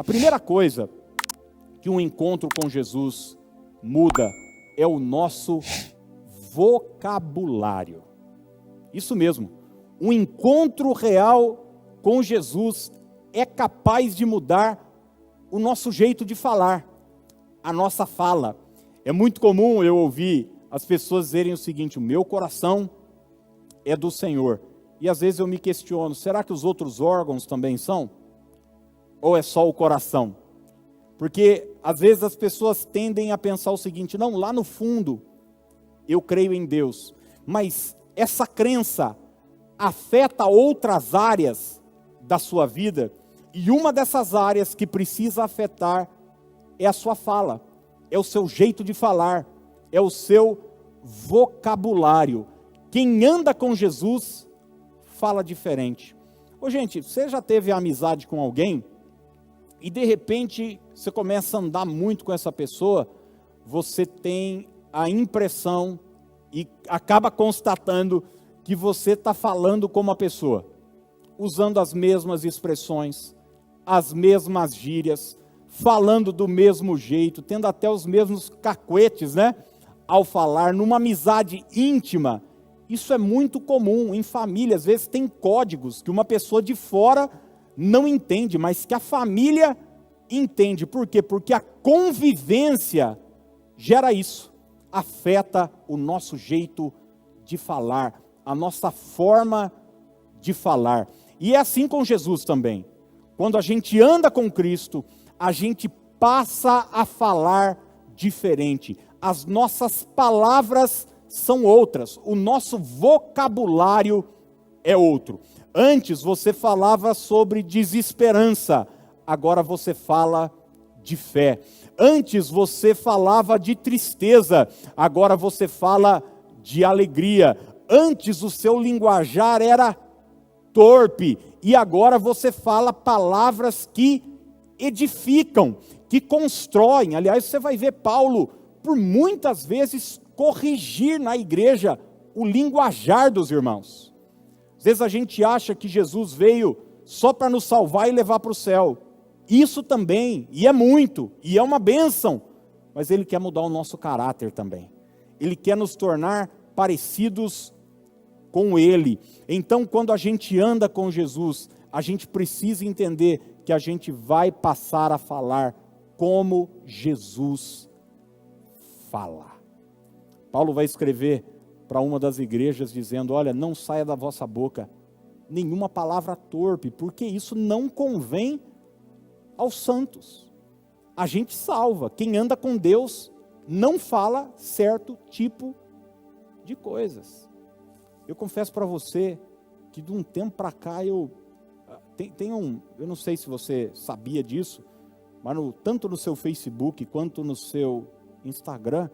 A primeira coisa que um encontro com Jesus muda é o nosso vocabulário. Isso mesmo, um encontro real com Jesus é capaz de mudar o nosso jeito de falar, a nossa fala. É muito comum eu ouvir as pessoas dizerem o seguinte: o meu coração é do Senhor. E às vezes eu me questiono, será que os outros órgãos também são? Ou é só o coração? Porque às vezes as pessoas tendem a pensar o seguinte: não, lá no fundo eu creio em Deus, mas essa crença afeta outras áreas da sua vida, e uma dessas áreas que precisa afetar é a sua fala, é o seu jeito de falar, é o seu vocabulário. Quem anda com Jesus fala diferente. Ô gente, você já teve amizade com alguém e de repente você começa a andar muito com essa pessoa, você tem a impressão e acaba constatando que você está falando como a pessoa, usando as mesmas expressões, as mesmas gírias, falando do mesmo jeito, tendo até os mesmos cacuetes, né? Ao falar, numa amizade íntima. Isso é muito comum em família. Às vezes tem códigos que uma pessoa de fora não entende, mas que a família entende. Por quê? Porque a convivência gera isso, afeta o nosso jeito de falar, a nossa forma de falar. E é assim com Jesus também. Quando a gente anda com Cristo, a gente passa a falar diferente. As nossas palavras são outras, o nosso vocabulário é outro. Antes você falava sobre desesperança, agora você fala de fé. Antes você falava de tristeza, agora você fala de alegria. Antes o seu linguajar era torpe, e agora você fala palavras que edificam, que constroem. Aliás, você vai ver Paulo, por muitas vezes, corrigir na igreja o linguajar dos irmãos. Às vezes a gente acha que Jesus veio só para nos salvar e levar para o céu. Isso também, e é muito, e é uma bênção, mas Ele quer mudar o nosso caráter também. Ele quer nos tornar parecidos com Ele. Então, quando a gente anda com Jesus, a gente precisa entender que a gente vai passar a falar como Jesus fala. Paulo vai escrever para uma das igrejas dizendo: olha, não saia da vossa boca nenhuma palavra torpe, porque isso não convém aos santos. A gente salva, quem anda com Deus não fala certo tipo de coisas. Eu confesso para você que de um tempo para cá eu não sei se você sabia disso, mas tanto no seu Facebook quanto no seu Instagram,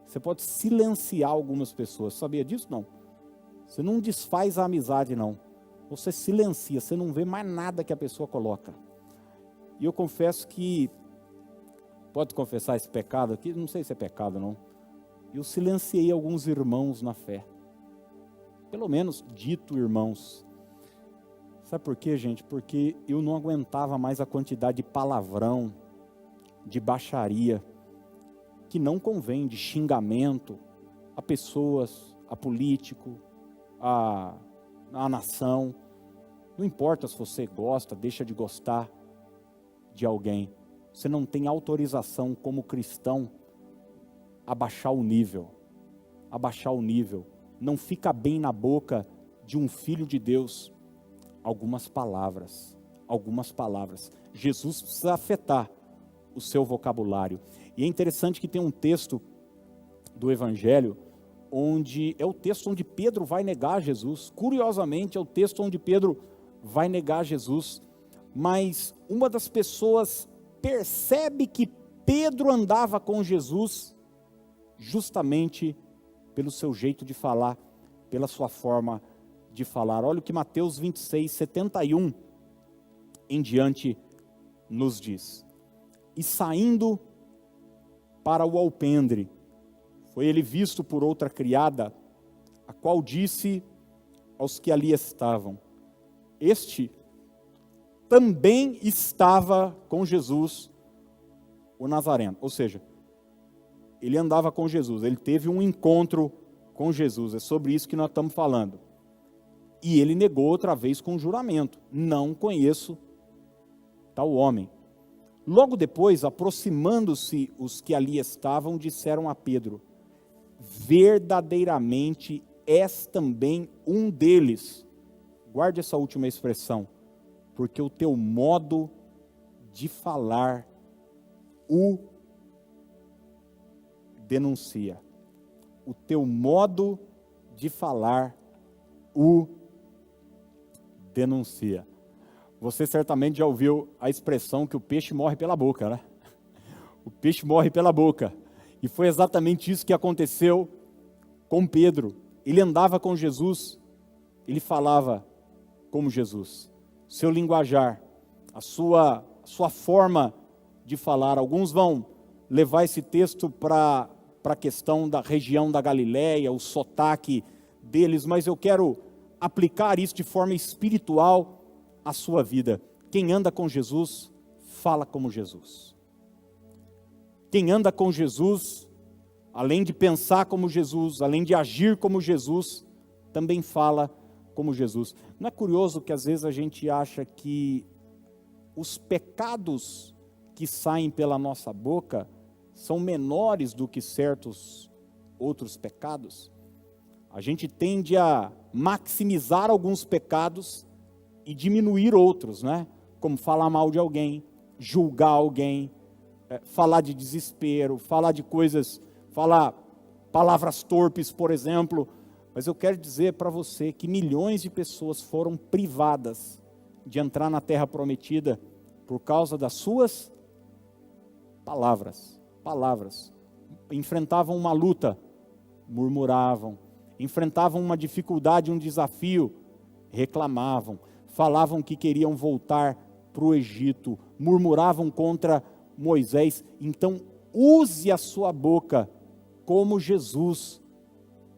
você pode silenciar algumas pessoas. Sabia disso? Não. Você não desfaz a amizade, não. Você silencia, você não vê mais nada que a pessoa coloca. E eu confesso que, pode confessar esse pecado aqui? Não sei se é pecado, não. Eu silenciei alguns irmãos na fé. Pelo menos dito irmãos. Sabe por quê, gente? Porque eu não aguentava mais a quantidade de palavrão, de baixaria, que não convém, de xingamento a pessoas, a político, a nação. Não importa se você gosta, deixa de gostar de alguém. Você não tem autorização como cristão a baixar o nível. A baixar o nível. Não fica bem na boca de um filho de Deus algumas palavras. Jesus precisa afetar o seu vocabulário. E é interessante que tem um texto do Evangelho, onde é o texto onde Pedro vai negar Jesus. Curiosamente, é o texto onde Pedro vai negar Jesus. Mas uma das pessoas percebe que Pedro andava com Jesus justamente pelo seu jeito de falar, pela sua forma de falar. Olha o que Mateus 26, 71 em diante nos diz. E saindo para o alpendre, foi ele visto por outra criada, a qual disse aos que ali estavam: este também estava com Jesus, o Nazareno. Ou seja, ele andava com Jesus, ele teve um encontro com Jesus. É sobre isso que nós estamos falando. E ele negou outra vez com juramento: não conheço tal homem. Logo depois, aproximando-se os que ali estavam, disseram a Pedro: verdadeiramente és também um deles. Guarde essa última expressão, porque o teu modo de falar o denuncia. O teu modo de falar o denuncia. Você certamente já ouviu a expressão que o peixe morre pela boca, né? O peixe morre pela boca. E foi exatamente isso que aconteceu com Pedro. Ele andava com Jesus, ele falava como Jesus. Seu linguajar, a sua forma de falar. Alguns vão levar esse texto para a questão da região da Galileia, o sotaque deles, mas eu quero aplicar isso de forma espiritual à sua vida. Quem anda com Jesus, fala como Jesus. Quem anda com Jesus, além de pensar como Jesus, além de agir como Jesus, também fala como Jesus. Não é curioso que às vezes a gente acha que os pecados que saem pela nossa boca são menores do que certos outros pecados? A gente tende a maximizar alguns pecados e diminuir outros, né? Como falar mal de alguém, julgar alguém, falar de desespero, falar de coisas, falar palavras torpes, por exemplo. Mas eu quero dizer para você que milhões de pessoas foram privadas de entrar na terra prometida por causa das suas palavras. Enfrentavam uma luta, murmuravam. Enfrentavam uma dificuldade, um desafio, reclamavam. Falavam que queriam voltar para o Egito, murmuravam contra Moisés. Então, use a sua boca como Jesus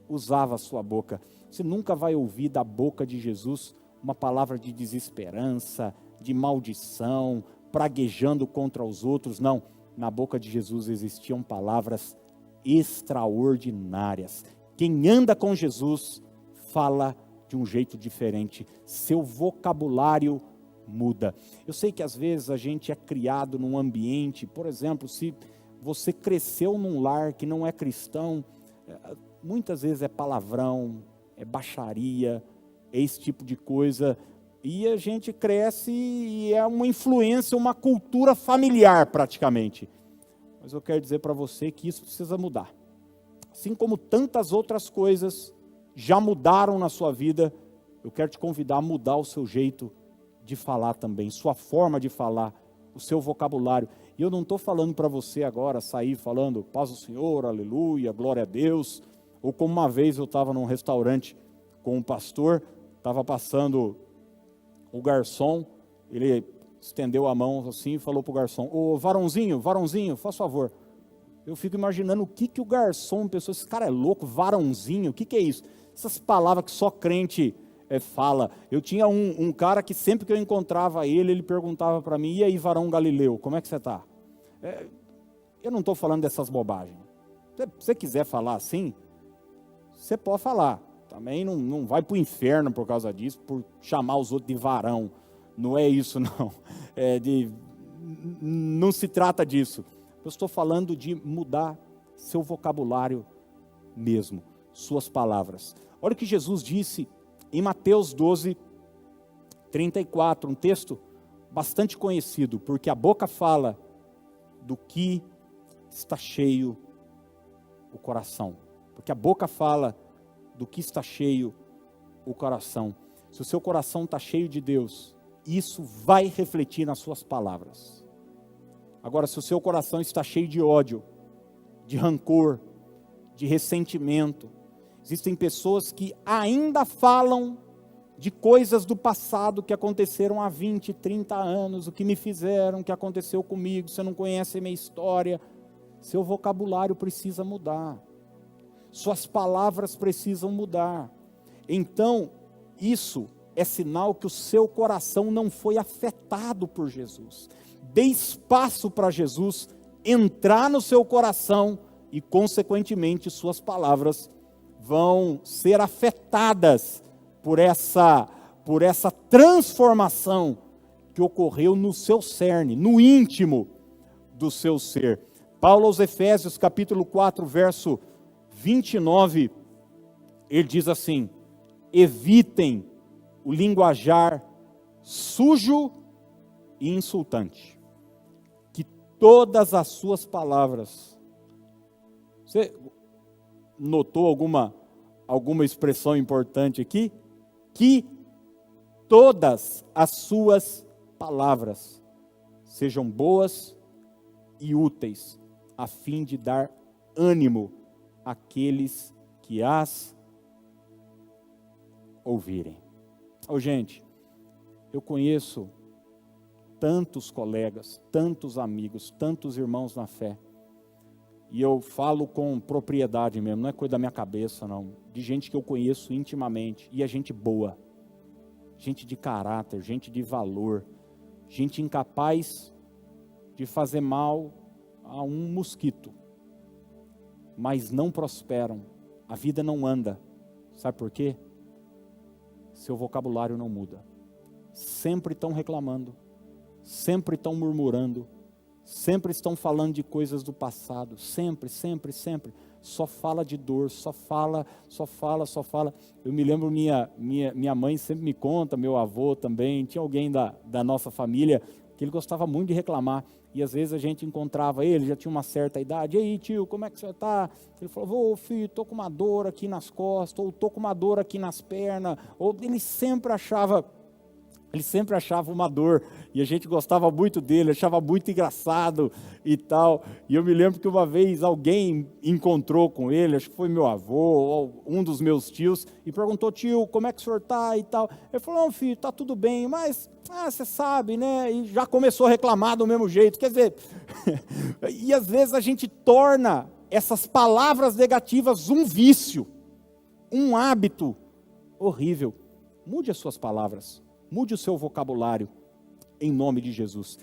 usava a sua boca. Você nunca vai ouvir da boca de Jesus uma palavra de desesperança, de maldição, praguejando contra os outros. Não, na boca de Jesus existiam palavras extraordinárias. Quem anda com Jesus fala de um jeito diferente, seu vocabulário muda. Eu sei que às vezes a gente é criado num ambiente, por exemplo, se você cresceu num lar que não é cristão, muitas vezes é palavrão, é baixaria, é esse tipo de coisa, e a gente cresce e é uma influência, uma cultura familiar praticamente. Mas eu quero dizer para você que isso precisa mudar. Assim como tantas outras coisas já mudaram na sua vida, eu quero te convidar a mudar o seu jeito de falar também, sua forma de falar, o seu vocabulário. E eu não estou falando para você agora sair falando paz do Senhor, aleluia, glória a Deus, ou como uma vez eu estava num restaurante com um pastor, estava passando o garçom, ele estendeu a mão assim e falou para o garçom: ô varãozinho, faz favor. Eu fico imaginando o que o garçom pensou: esse cara é louco, varãozinho, o que é isso? Essas palavras que só crente fala. Eu tinha um cara que sempre que eu encontrava ele perguntava para mim: e aí, varão Galileu, como é que você está? Eu não estou falando dessas bobagens. Se você quiser falar assim, você pode falar. Também não vai para o inferno por causa disso, por chamar os outros de varão. Não é isso, não. Não se trata disso. Eu estou falando de mudar seu vocabulário mesmo, suas palavras. Olha o que Jesus disse em Mateus 12, 34, um texto bastante conhecido, porque a boca fala do que está cheio o coração. Porque a boca fala do que está cheio o coração. Se o seu coração está cheio de Deus, isso vai refletir nas suas palavras. Agora, se o seu coração está cheio de ódio, de rancor, de ressentimento, existem pessoas que ainda falam de coisas do passado que aconteceram há 20, 30 anos, o que me fizeram, o que aconteceu comigo, você não conhece a minha história. Seu vocabulário precisa mudar. Suas palavras precisam mudar. Então, isso é sinal que o seu coração não foi afetado por Jesus. Dê espaço para Jesus entrar no seu coração e, consequentemente, suas palavras vão ser afetadas por essa transformação que ocorreu no seu cerne, no íntimo do seu ser. Paulo aos Efésios, capítulo 4, verso 29, ele diz assim: evitem o linguajar sujo e insultante, que todas as suas palavras... Você notou alguma expressão importante aqui? Que todas as suas palavras sejam boas e úteis, a fim de dar ânimo àqueles que as ouvirem. Gente, eu conheço tantos colegas, tantos amigos, tantos irmãos na fé, e eu falo com propriedade mesmo, não é coisa da minha cabeça não, de gente que eu conheço intimamente, e é gente boa, gente de caráter, gente de valor, gente incapaz de fazer mal a um mosquito, mas não prosperam, a vida não anda. Sabe por quê? Seu vocabulário não muda, sempre estão reclamando, sempre estão murmurando, sempre estão falando de coisas do passado, sempre, só fala de dor, só fala. Eu me lembro, minha mãe sempre me conta, meu avô também, tinha alguém da nossa família, que ele gostava muito de reclamar, e às vezes a gente encontrava ele, já tinha uma certa idade, e aí tio, como é que você está? Ele falou, filho, estou com uma dor aqui nas costas, ou estou com uma dor aqui nas pernas, ou ele sempre achava uma dor, e a gente gostava muito dele, achava muito engraçado e tal, e eu me lembro que uma vez alguém encontrou com ele, acho que foi meu avô, ou um dos meus tios, e perguntou, tio, como é que o senhor está e tal, ele falou, não filho, está tudo bem, mas, você sabe, né, e já começou a reclamar do mesmo jeito, quer dizer, e às vezes a gente torna essas palavras negativas um vício, um hábito horrível. Mude as suas palavras, mude o seu vocabulário, em nome de Jesus.